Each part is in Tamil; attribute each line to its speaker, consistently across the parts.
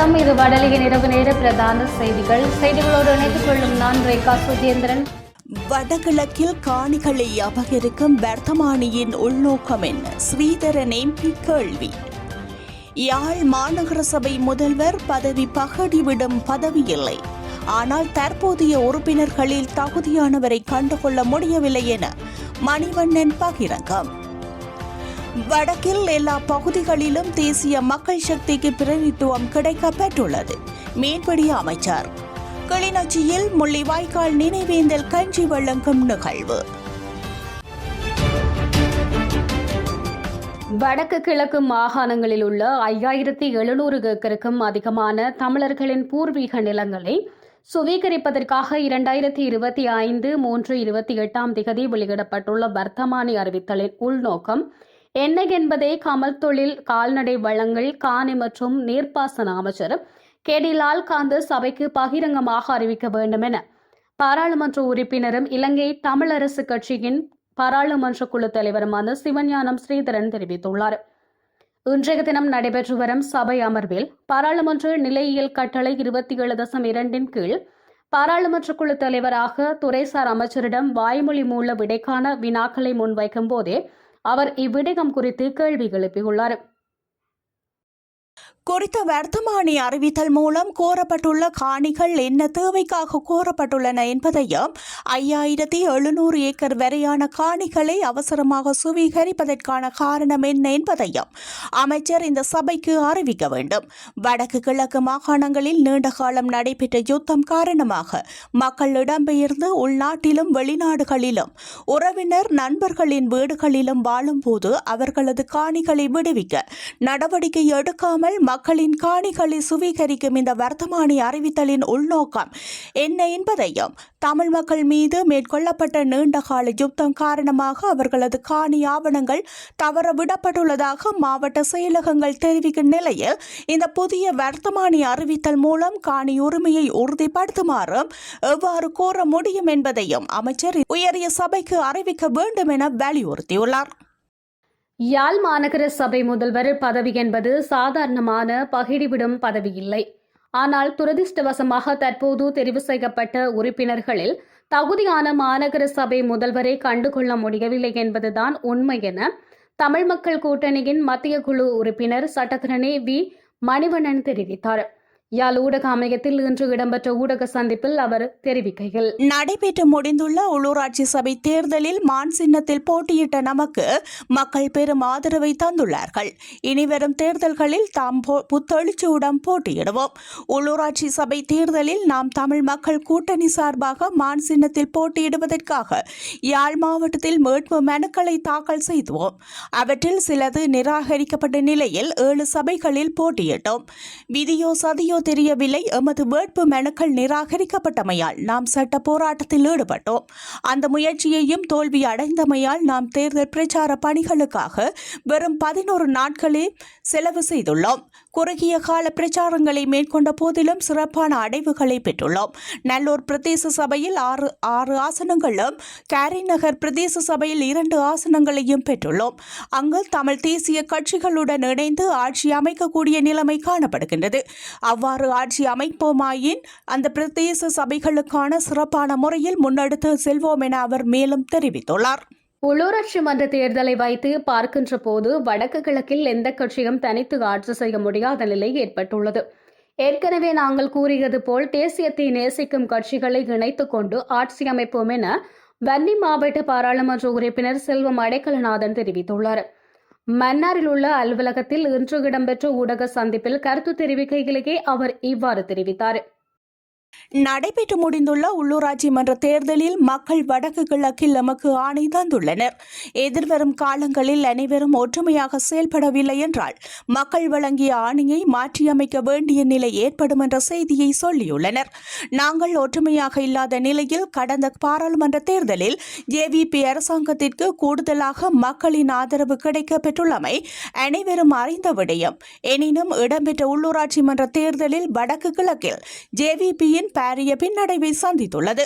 Speaker 1: வணக்கம். இது வடலியின் இரவு நேர பிரதான செய்திகள். செய்திகளோடு இணைத்துக் கொள்ளும் நான் ரேகா சுஜேந்திரன்.
Speaker 2: வடகிழக்கில் காணிகளை அபகரிக்கும் வர்த்தமானியின் உள்நோக்கம் என்ன? ஸ்ரீதரன் எம்பி கேள்வி. யாழ் மாநகர சபை முதல்வர் பதவி பகடிவிடும் பதவி இல்லை. ஆனால் தற்போதைய உறுப்பினர்களில் தகுதியானவரை கண்டுகொள்ள முடியவில்லை என மணிவண்ணன் பகிரங்கம். வடக்கில் எல்லா பகுதிகளிலும் தேசிய மக்கள் சக்திக்கு பிரதிநிதித்துவம் கிடைக்கப்பெற்றுள்ளது. மீன்பிடி அமைச்சர். கிளிநொச்சியில் முள்ளிவாய்க்கால் நினைவேந்தல் கஞ்சி வழங்கும் நிகழ்வு.
Speaker 1: வடக்கு கிழக்கு மாகாணங்களில் உள்ள 5700 ஏக்கருக்கும் அதிகமான தமிழர்களின் பூர்வீக நிலங்களை சுவீகரிப்பதற்காக 2025 3 28 வெளியிடப்பட்டுள்ள வர்த்தமானி அறிவித்தலின் உள்நோக்கம் என்ன என்பதை கமல் தொழில் கால்நடை வளங்கள் காணி மற்றும் நீர்ப்பாசன அமைச்சர் கேடி லால்காந்த் சபைக்கு பகிரங்கமாக அறிவிக்க வேண்டும் என பாராளுமன்ற உறுப்பினரும் இலங்கை தமிழரசு கட்சியின் பாராளுமன்ற குழு தலைவருமான சிவஞானம் ஸ்ரீதரன் தெரிவித்துள்ளார். இன்றைய தினம் நடைபெற்று வரும் சபை அமர்வில் பாராளுமன்ற நிலையியல் கட்டளை 27.2 கீழ் பாராளுமன்ற குழு தலைவராக துறைசார் அமைச்சரிடம் வாய்மொழி மூல விடைக்கான வினாக்களை முன்வைக்கும் போதே அவர் இவ்விடயம் குறித்து கேள்வி எழுப்பியுள்ளார்.
Speaker 2: குறித்த வர்த்தமானி அறிவித்தல் மூலம் கோரப்பட்டுள்ள காணிகள் என்ன தேவைக்காக கோரப்பட்டுள்ளன என்பதையும் 5700 ஏக்கர் வரையான காணிகளை அவசரமாக சுவீகரிப்பதற்கான காரணம் என்ன என்பதையும் அமைச்சர் இந்த சபைக்கு அறிவிக்க வேண்டும். வடக்கு கிழக்கு மாகாணங்களில் நீண்ட காலம் நடைபெற்ற யுத்தம் காரணமாக மக்கள் இடம்பெயர்ந்து உள்நாட்டிலும் வெளிநாடுகளிலும் உறவினர் நண்பர்களின் வீடுகளிலும் வாழும்போது அவர்களது காணிகளை விடுவிக்க நடவடிக்கை எடுக்காமல் மக்களின் காணிகளை சுவீகரிக்கும் இந்த வர்த்தமானி அறிவித்தலின் உள்நோக்கம் என்ன என்பதையும் தமிழ் மக்கள் மீது மேற்கொள்ளப்பட்ட நீண்டகால யுத்தம் காரணமாக அவர்களது காணி ஆவணங்கள் தவறவிடப்பட்டுள்ளதாக மாவட்ட செயலகங்கள் தெரிவிக்கும் நிலையில் இந்த புதிய வர்த்தமானி அறிவித்தல் மூலம் காணி உரிமையை உறுதிப்படுத்துமாறும் எவ்வாறு கோர முடியும் என்பதையும் அமைச்சர் உயரிய சபைக்கு அறிவிக்க வேண்டும் என வலியுறுத்தியுள்ளார்.
Speaker 1: யாழ் மாநகர சபை முதல்வர் பதவி என்பது சாதாரணமான பகிடிவிடும் பதவி இல்லை. ஆனால் துரதிருஷ்டவசமாக தற்போது தெரிவு செய்யப்பட்ட உறுப்பினர்களில் தகுதியான மாநகர சபை முதல்வரை கண்டுகொள்ள முடியவில்லை என்பதுதான் உண்மை என தமிழ் மக்கள் கூட்டணியின் மத்திய குழு உறுப்பினர் சட்டத்திரணி வி மணிவண்ணன் தெரிவித்தார். யாழ் ஊடக அமையத்தில் இன்று இடம்பெற்ற ஊடக சந்திப்பில் அவர் தெரிவிக்கையில்,
Speaker 2: நடைபெற்று முடிந்துள்ள உள்ளூராட்சி சபை தேர்தலில் மான் சின்னத்தில் போட்டியிட்ட நமக்கு மக்கள் பெரும் ஆதரவை தந்துள்ளார்கள். இனிவரும் தேர்தல்களில் தாம் புத்தெழுச்சியுடன் போட்டியிடுவோம். உள்ளூராட்சி சபை தேர்தலில் நாம் தமிழ் மக்கள் கூட்டணி சார்பாக மான் சின்னத்தில் போட்டியிடுவதற்காக யாழ் மாவட்டத்தில் வேட்பு மனுக்களை தாக்கல் செய்துவோம். அவற்றில் சிலது நிராகரிக்கப்பட்ட நிலையில் 7 சபைகளில் போட்டியிட்டோம். விதியோ சதியோ தெரியவில்லை. எமது வேட்பு மனுக்கள் நிராகரிக்கப்பட்டமையால் நாம் சட்ட போராட்டத்தில் ஈடுபட்டோம். அந்த முயற்சியையும் தோல்வி அடைந்தமையால் நாம் தேர்தல் பிரச்சார பணிகளுக்காக வெறும் 11 நாட்களே செலவு செய்துள்ளோம். குறுகிய கால பிரச்சாரங்களை மேற்கொண்ட போதிலும் சிறப்பான அடைவுகளை பெற்றுள்ளோம். நல்லூர் பிரதேச சபையில் 6 ஆசனங்களும் காரிநகர் பிரதேச சபையில் 2 ஆசனங்களையும் பெற்றுள்ளோம். அங்கு தமிழ் தேசிய கட்சிகளுடன் இணைந்து ஆட்சி அமைக்கக்கூடிய நிலைமை காணப்படுகின்றது. அவ்வாறு ஆட்சி அமைப்போமாயின் அந்த பிரதேச சபைகளுக்கான சிறப்பான முறையில் முன்னெடுத்து செல்வோம் என அவர் மேலும் தெரிவித்துள்ளார்.
Speaker 1: உள்ளூராட்சி மன்ற தேர்தலை வைத்து பார்க்கின்ற போது வடக்கு கிழக்கில் எந்த கட்சியும் தனித்து ஆட்சி செய்ய முடியாத நிலை ஏற்பட்டுள்ளது. ஏற்கனவே நாங்கள் கூறியது போல் தேசியத்தை நேசிக்கும் கட்சிகளை இணைத்துக் கொண்டு ஆட்சி அமைப்போம் என வன்னி மாவட்ட பாராளுமன்ற உறுப்பினர் செல்வம் அடைக்கலநாதன் தெரிவித்துள்ளார். மன்னாரில் உள்ள அலுவலகத்தில் இன்று இடம்பெற்ற ஊடக சந்திப்பில் கருத்து தெரிவிக்கையிலேயே அவர் இவ்வாறு தெரிவித்தார்.
Speaker 2: நடைபெற்று முடிந்துள்ள உள்ளூராட்சி மன்ற தேர்தலில் மக்கள் வடக்கு கிழக்கில் நமக்கு ஆணை தந்துள்ளனர். எதிர்வரும் காலங்களில் அனைவரும் ஒற்றுமையாக செயல்படவில்லை என்றால் மக்கள் வழங்கிய ஆணையை மாற்றியமைக்க வேண்டிய நிலை ஏற்படும் என்ற செய்தியை சொல்லியுள்ளனர். நாங்கள் ஒற்றுமையாக இல்லாத நிலையில் கடந்த பாராளுமன்ற தேர்தலில் ஜேவிபி அரசாங்கத்திற்கு கூடுதலாக மக்களின் ஆதரவு கிடைக்க பெற்றுள்ளமை அனைவரும் அறிந்த விடயம். எனினும் இடம்பெற்ற உள்ளூராட்சி மன்ற தேர்தலில் வடக்கு கிழக்கில் ஜேவிபியின் பாரிய பின்னடைவை சந்தித்துள்ளது.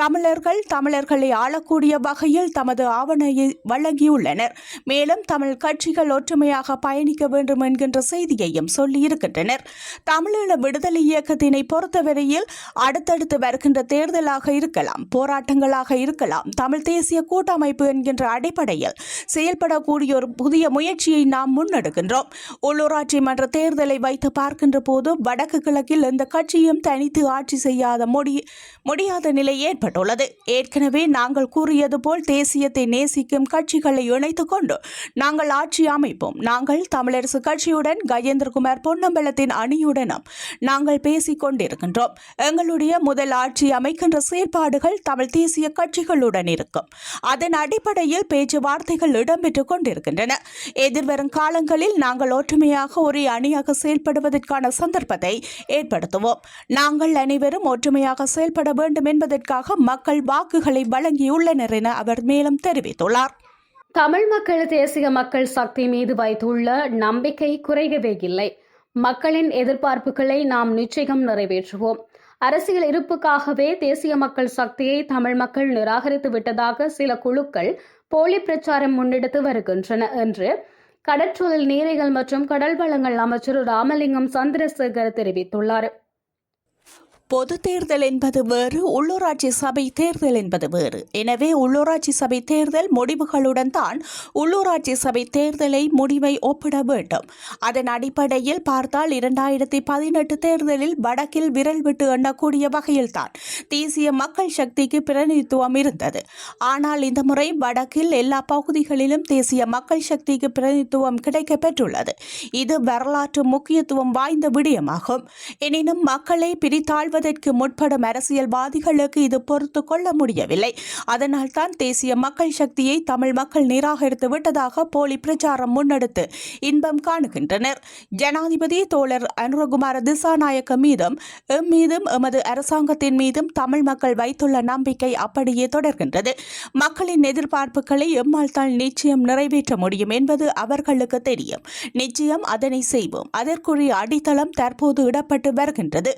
Speaker 2: தமிழர்களை ஆளக்கூடிய வகையில் தமது ஆவணையை வழங்கியுள்ளனர். மேலும் தமிழ் கட்சிகள் ஒற்றுமையாக பயணிக்க வேண்டும் என்கின்ற செய்தியையும் சொல்லியிருக்கின்றனர். தமிழீழ விடுதலை இயக்கத்தினை பொறுத்தவரையில் அடுத்தடுத்து வருகின்ற தேர்தலாக இருக்கலாம், போராட்டங்களாக இருக்கலாம், தமிழ் தேசிய கூட்டமைப்பு என்கின்ற அடிப்படையில் செயல்படக்கூடிய ஒரு புதிய முயற்சியை நாம் முன்னெடுக்கின்றோம். உள்ளூராட்சி மன்ற தேர்தலை வைத்து பார்க்கின்ற போது வடக்கு கிழக்கில் எந்த கட்சியும் தனித்து ஆட்சி செய்யாத முடியாத நிலை ஏற்பட்டுள்ளது. ஏற்கனவே நாங்கள் கூறியது போல் தேசியத்தை நேசிக்கும் கட்சிகளை இணைத்துக் கொண்டு நாங்கள் ஆட்சி அமைப்போம். நாங்கள் தமிழரசு கட்சியுடன் கஜேந்திரகுமார் பொன்னம்பலத்தின் அணியுடனும் நாங்கள் பேசிக் கொண்டிருக்கின்றோம். எங்களுடைய முதல் ஆட்சி அமைக்கின்ற செயற்பாடுகள் தமிழ் தேசிய கட்சிகளுடன் இருக்கும். அதன் அடிப்படையில் பேச்சுவார்த்தைகள் இடம்பெற்றுக் கொண்டிருக்கின்றன. எதிர்வரும் காலங்களில் நாங்கள் ஒற்றுமையாக ஒரே அணியாக செயல்படுவதற்கான சந்தர்ப்பத்தை ஏற்படுத்துவோம். நாங்கள் அனைவரும் ஒற்றுமையாக செயல்பட வேண்டும் என்பதற்காக மக்கள் வாக்குகளை வழங்கியுள்ளனர் என அவர் மேலும் தெரிவித்துள்ளார்.
Speaker 1: தமிழ் மக்கள் தேசிய மக்கள் சக்தி மீது வைத்துள்ள நம்பிக்கை குறையவே இல்லை. மக்களின் எதிர்பார்ப்புகளை நாம் நிச்சயம் நிறைவேற்றுவோம். அரசியல் இருப்புக்காகவே தேசிய மக்கள் சக்தியை தமிழ் மக்கள் நிராகரித்து விட்டதாக சில குழுக்கள் போலி பிரச்சாரம் முன்னெடுத்து வருகின்றன என்று கடற்றொழில் நீரியல் மற்றும் கடல் வளங்கள் அமைச்சர் ராமலிங்கம் சந்திரசேகர் தெரிவித்துள்ளார்.
Speaker 2: பொது தேர்தல் என்பது வேறு, உள்ளூராட்சி சபை தேர்தல் என்பது வேறு. எனவே உள்ளூராட்சி சபை தேர்தல் முடிவுகளுடன் தான் உள்ளூராட்சி சபை தேர்தலை முடிவை ஒப்பிட வேண்டும். அதன் அடிப்படையில் பார்த்தால் 2018 தேர்தலில் வடக்கில் விரல் விட்டு எண்ணக்கூடிய வகையில்தான் தேசிய மக்கள் சக்திக்கு பிரதிநிதித்துவம் இருந்தது. ஆனால் இந்த முறை வடக்கில் எல்லா பகுதிகளிலும் தேசிய மக்கள் சக்திக்கு பிரதிநிதித்துவம் கிடைக்கப் பெற்றுள்ளது. இது வரலாற்று முக்கியத்துவம் வாய்ந்த விடயமாகும். எனினும் மக்களை பிரித்தாழ்வதற்கு முற்படும் அரசியல்வாதிகளுக்கு இது பொறுத்து கொள்ள முடியவில்லை. அதனால் தான் தேசிய மக்கள் சக்தியை தமிழ் மக்கள் நிராகரித்து விட்டதாக போலி பிரச்சாரம் முன்னெடுத்து இன்பம் காணுகின்றனர். ஜனாதிபதி தோழர் அனுரகுமார திசாநாயக்க மீதும் எமது அரசாங்கத்தின் மீதும் தமிழ் மக்கள் வைத்துள்ள நம்பிக்கை அப்படியே தொடர்கின்றது. மக்களின் எதிர்பார்ப்புகளை எம்மால் தான் நிச்சயம் நிறைவேற்ற முடியும் என்பது அவர்களுக்கு தெரியும். நிச்சயம் அதனை செய்வோம். அதற்குரிய அடித்தளம் தற்போது இடப்பட்டு வருகின்றது.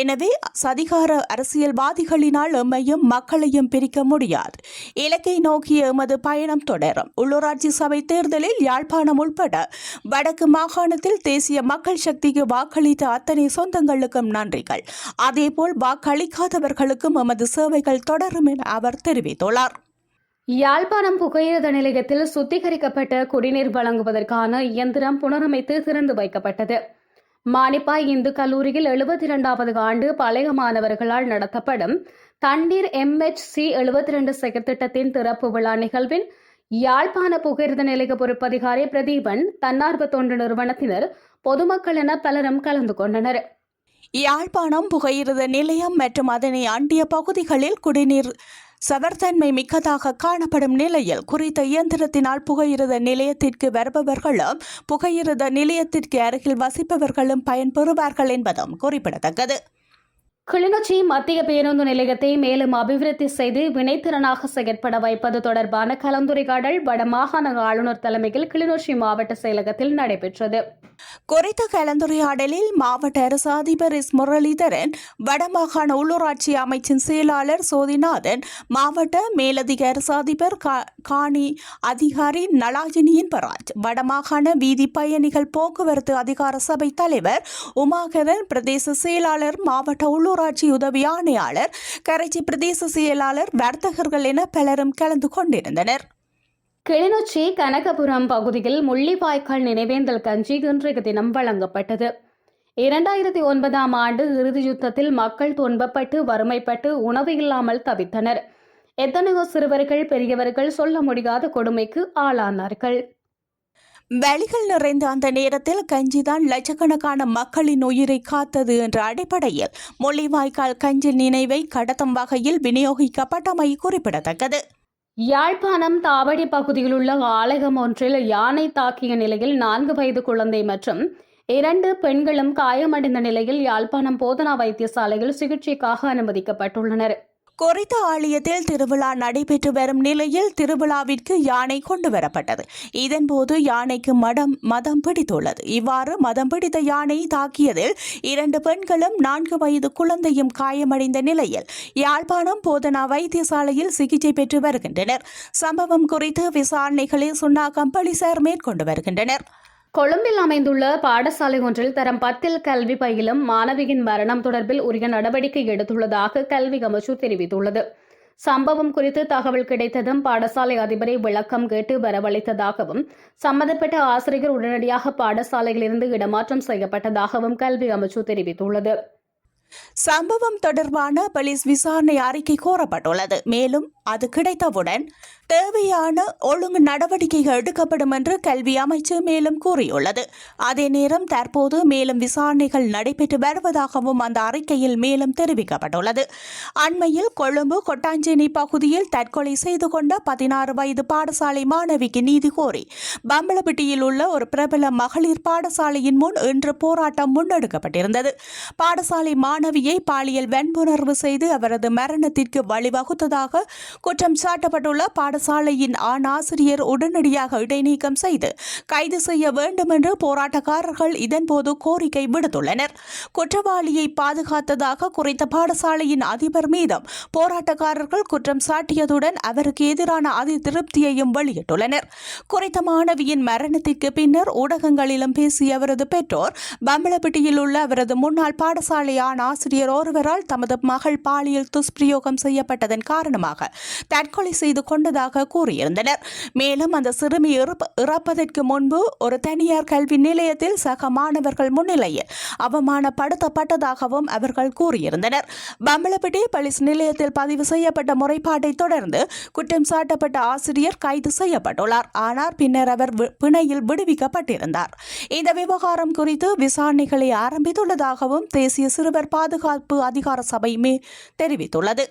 Speaker 2: எனவே சதிகார அரசியல்வாதிகளினால் எம்மையும் மக்களையும் பிரிக்க முடியாது. இலக்கை நோக்கிய எமது பயணம் தொடரும். உள்ளூராட்சி சபை தேர்தலில் யாழ்ப்பாணம் உட்பட வடக்கு மாகாணத்தில் தேசிய மக்கள் சக்திக்கு வாக்களித்த அத்தனை சொந்தங்களுக்கும் நன்றிகள். அதேபோல் வாக்களிக்காதவர்களுக்கும் எமது சேவைகள் தொடரும் என அவர் தெரிவித்துள்ளார்.
Speaker 1: யாழ்ப்பாணம் புகையிரத நிலையத்தில் சுத்திகரிக்கப்பட்ட குடிநீர் வழங்குவதற்கான இயந்திரம் புனரமைத்து திறந்து வைக்கப்பட்டது. மானிப்பாய் இந்து கல்லூரியில் 72வது ஆண்டு பழைய மாணவர்களால் நடத்தப்படும் தண்ணீர் MHC 72 செயற்திட்டத்தின் திறப்பு விழா நிகழ்வின் யாழ்ப்பாண புகையிரத நிலைய பொறுப்பதிகாரி பிரதீபன், தன்னார்வ தொண்டு நிறுவனத்தினர், பொதுமக்கள் என பலரும் கலந்து கொண்டனர்.
Speaker 2: யாழ்ப்பாணம் புகையிரத நிலையம் மற்றும் அதனை அண்டிய பகுதிகளில் குடிநீர் சவர்த்தன்மை மிக்கதாக காணப்படும் நிலையில் குறித்த இயந்திரத்தினால் புகையிரத நிலையத்திற்கு வருபவர்களும் புகையிரத நிலையத்திற்கு அருகில் வசிப்பவர்களும் பயன்பெறுவார்கள் என்பதும் குறிப்பிடத்தக்கது.
Speaker 1: கிளிநொச்சி மத்திய பேருந்து நிலையத்தை மேலும் அபிவிருத்தி செய்து வினைத்திறனாக செயற்பட வைப்பது தொடர்பான கலந்துரையாடல் வடமாகாண ஆளுநர் தலைமையில் கிளிநொச்சி மாவட்ட செயலகத்தில் நடைபெற்றது.
Speaker 2: குறித்த கலந்துரையாடலில் மாவட்ட அரசு அதிபர் எஸ் முரளிதரன், வடமாகாண உள்ளூராட்சி அமைச்சின் செயலாளர் சோதிநாதன், மாவட்ட மேலதிக அரசு அதிபர் காணி அதிகாரி நலாஜினியின் பராஜ், வடமாகாண வீதி பயணிகள் போக்குவரத்து அதிகார சபை தலைவர் உமாகரன், பிரதேச செயலாளர், மாவட்ட உள்ளூராட்சி உதவி ஆணையாளர், கரைச்சி பிரதேச செயலாளர், வர்த்தகர்கள் என பலரும் கலந்து கொண்டிருந்தனர்.
Speaker 1: கிளிநொச்சி கனகபுரம் பகுதியில் முள்ளிவாய்க்கால் நினைவேந்தல் கஞ்சி இன்றைய தினம் வழங்கப்பட்டது. 2009ஆம் ஆண்டு இறுதி யுத்தத்தில் மக்கள் துன்பப்பட்டு வறுமைப்பட்டு உணவு இல்லாமல் தவித்தனர். எத்தனையோ சிறுவர்கள் பெரியவர்கள் சொல்ல முடியாத கொடுமைக்கு ஆளானார்கள்.
Speaker 2: வலிகள் நிறைந்த அந்த நேரத்தில் கஞ்சிதான் லட்சக்கணக்கான மக்களின் உயிரை காத்தது என்ற அடிப்படையில் முள்ளிவாய்க்கால் கஞ்சி நினைவை கடத்தும் வகையில் விநியோகிக்கப்பட்டமை குறிப்பிடத்தக்கது.
Speaker 1: யாழ்ப்பாணம் தாவடி பகுதியில் உள்ள ஆலயம் ஒன்றில் யானை தாக்கிய நிலையில் 4 வயது குழந்தை மற்றும் 2 பெண்களும் காயமடைந்த நிலையில் யாழ்ப்பாணம் போதனா வைத்தியசாலையில் சிகிச்சைக்காக அனுமதிக்கப்பட்டுள்ளனர்.
Speaker 2: குறித்த ஆலயத்தில் திருவிழா நடைபெற்று வரும் நிலையில் திருவிழாவிற்கு யானை கொண்டு வரப்பட்டது. இதன்போது யானைக்கு மதம் பிடித்துள்ளது. இவ்வாறு மதம் பிடித்த யானை தாக்கியதில் 2 பெண்களும் 4 வயது குழந்தையும் காயமடைந்த நிலையில் யாழ்ப்பாணம் போதனா வைத்தியசாலையில் சிகிச்சை பெற்று வருகின்றனர். சம்பவம் குறித்து விசாரணைகளை சுன்னாகம் போலீசார் மேற்கொண்டு வருகின்றனர்.
Speaker 1: கொழும்பில் அமைந்துள்ள பாடசாலை ஒன்றில் தரம் 10 கல்வி பயிலும் மாணவியின் மரணம் தொடர்பில் உரிய நடவடிக்கை எடுத்துள்ளதாக கல்வி அமைச்சு தெரிவித்துள்ளது. சம்பவம் குறித்து தகவல் கிடைத்ததும் பாடசாலை அதிபரை விளக்கம் கேட்டு வரவழைத்ததாகவும் சம்பந்தப்பட்ட ஆசிரியர் உடனடியாக பாடசாலையிலிருந்து இடமாற்றம் செய்யப்பட்டதாகவும் கல்வி அமைச்சு தெரிவித்துள்ளது.
Speaker 2: சம்பவம் தொடர்பான போலீஸ் விசாரணை அறிக்கை கோரப்பட்டுள்ளது. மேலும் அது கிடைத்தவுடன் தேவையான ஒழுங்கு நடவடிக்கைகள் எடுக்கப்படும் என்று கல்வி அமைச்சு மேலும் கூறியுள்ளது. அதே நேரம் தற்போது மேலும் விசாரணைகள் நடைபெற்று வருவதாகவும் அந்த அறிக்கையில் மேலும் தெரிவிக்கப்பட்டுள்ளது. அண்மையில் கொழும்பு கொட்டாஞ்சேரி பகுதியில் தற்கொலை செய்து கொண்ட 16 வயது பாடசாலை மாணவிக்கு நீதி கோரி பம்பலப்பட்டியில் உள்ள ஒரு பிரபல மகளிர் பாடசாலையின் முன் இன்று போராட்டம் முன்னெடுக்கப்பட்டிருந்தது. பாடசாலை மாணவியை பாலியல் வன்புணர்வு செய்து அவரது மரணத்திற்கு வழிவகுத்ததாக குற்றம் சாட்டப்பட்டுள்ள பாடசாலையின் ஆண் ஆசிரியர் உடனடியாக இடைநீக்கம் செய்து கைது செய்ய வேண்டும் என்று போராட்டக்காரர்கள் இதன்போது கோரிக்கை விடுத்துள்ளனர். குற்றவாளியை பாதுகாத்ததாக குறித்த பாடசாலையின் அதிபர் மீதும் போராட்டக்காரர்கள் குற்றம் சாட்டியதுடன் அவருக்கு எதிரான அதிருப்தியையும் வெளியிட்டுள்ளனர். குறித்த மாணவியின் மரணத்திற்கு பின்னர் ஊடகங்களிலும் பேசிய அவரது பெற்றோர் பம்பலப்பட்டியில் உள்ள அவரது முன்னாள் பாடசாலை ஆண் ஆசிரியர் ஒருவரால் தமது மகள் பாலியல் துஷ்பிரயோகம் செய்யப்பட்டதன் காரணமாக தற்கொலை செய்து கொண்டதாக கூறியிருந்தனர். மேலும் அந்த சிறுமி இறப்பதற்கு முன்பு ஒரு தனியார் கல்வி நிலையத்தில் சக மாணவர்கள் முன்னிலையில் அவமானப்படுத்தப்பட்டதாகவும் அவர்கள் கூறியிருந்தனர். பம்பலப்பட்டி போலீஸ் நிலையத்தில் பதிவு செய்யப்பட்ட முறைப்பாட்டை தொடர்ந்து குற்றம் சாட்டப்பட்ட ஆசிரியர் கைது செய்யப்பட்டுள்ளார். ஆனால் பின்னர் அவர் பிணையில் விடுவிக்கப்பட்டிருந்தார். இந்த விவகாரம் குறித்து விசாரணைகளை ஆரம்பித்துள்ளதாகவும் தேசிய சிறுவர் பாதுகாப்பு அதிகார சபை தெரிவித்துள்ளது.